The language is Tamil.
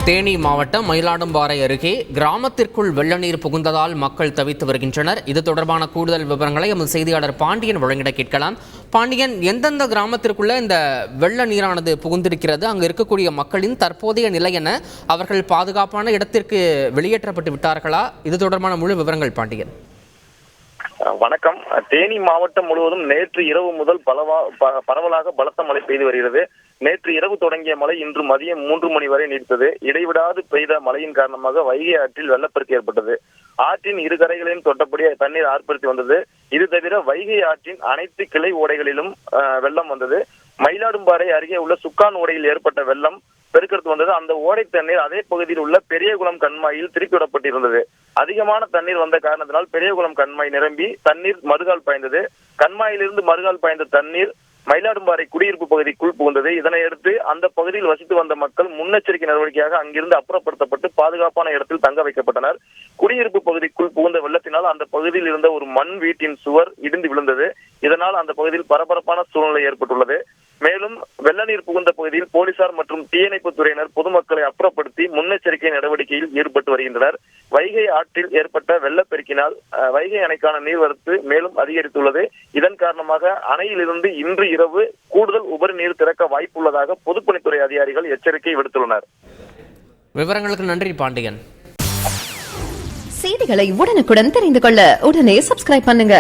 தேனி மாவட்டம் மயிலாடும்பாறை அருகே கிராமத்திற்குள் வெள்ள நீர் புகுந்ததால் மக்கள் தவித்து வருகின்றனர். இது தொடர்பான கூடுதல் விவரங்களை எமது செய்தியாளர் பாண்டியன் வழங்கிட கேட்கலாம். பாண்டியன், எந்தெந்த கிராமத்திற்குள்ள இந்த வெள்ள நீரானது புகுந்திருக்கிறது? அங்கு இருக்கக்கூடிய மக்களின் தற்போதைய நிலை என்ன? அவர்கள் பாதுகாப்பான இடத்திற்கு வெளியேற்றப்பட்டு விட்டார்களா? இது தொடர்பான முழு விவரங்கள் பாண்டியன். வணக்கம். தேனி மாவட்டம் முழுவதும் நேற்று இரவு முதல் பரவலாக பலத்த மழை பெய்து வருகிறது. நேற்று இரவு தொடங்கிய மழை இன்று மதியம் 3 மணி வரை நீடித்தது. இடைவிடாது பெய்த மழையின் காரணமாக வைகை ஆற்றில் வெள்ளப்பெருக்கு ஏற்பட்டது. ஆற்றின் இரு கரைகளையும் தொட்டபடி தண்ணீர் ஆர்ப்பரித்து வந்தது. இது தவிர வைகை ஆற்றின் அனைத்து கிளை ஓடைகளிலும் வெள்ளம் வந்தது. மயிலாடும்பாறை அருகே உள்ள சுக்கான் ஓடையில் ஏற்பட்ட வெள்ளம் பெருக்கெடுத்து வந்தது. அந்த ஓடை தண்ணீர் அதே பகுதியில் உள்ள பெரியகுளம் கண்மாயில் திருப்பிவிடப்பட்டிருந்தது. அதிகமான தண்ணீர் வந்த காரணத்தினால் பெரியகுளம் கண்மாய் நிரம்பி தண்ணீர் மறுகால் பாய்ந்தது. கண்மாயிலிருந்து மறுகால் பாய்ந்த தண்ணீர் மயிலாடும்பாறை குடியிருப்பு பகுதிக்குள் புகுந்தது. இதனையடுத்து அந்த பகுதியில் வசித்து வந்த மக்கள் முன்னெச்சரிக்கை நடவடிக்கையாக அங்கிருந்து அப்புறப்படுத்தப்பட்டு பாதுகாப்பான இடத்தில் தங்க வைக்கப்பட்டனர். குடியிருப்பு பகுதிக்குள் புகுந்த வெள்ளத்தினால் அந்த பகுதியில் இருந்த ஒரு மண் வீட்டின் சுவர் இடிந்து விழுந்தது. இதனால் அந்த பகுதியில் பரபரப்பான சூழ்நிலை ஏற்பட்டுள்ளது. மேலும் வெள்ள நீர் புகுந்த பகுதியில் போலீசார் மற்றும் தீயணைப்பு துறையினர் பொதுமக்களை அப்புறப்படுத்தி முன்னெச்சரிக்கை நடவடிக்கையில் ஈடுபட்டு வருகின்றனர். வைகை ஆற்றில் ஏற்பட்ட வெள்ளப்பெருக்கினால் வைகை அணைக்கான நீர்வரத்து மேலும் அதிகரித்துள்ளது. இதன் காரணமாக அணையிலிருந்து இன்று இரவு கூடுதல் உபரி நீர் திறக்க வாய்ப்புள்ளதாக பொதுப்பணித்துறை அதிகாரிகள் எச்சரிக்கை விடுத்துள்ளனர். விவரங்களுக்கு நன்றி பாண்டியன். செய்திகளை உடனுக்குடன் தெரிந்து கொள்ள உடனே சப்ஸ்கிரைப் பண்ணுங்க.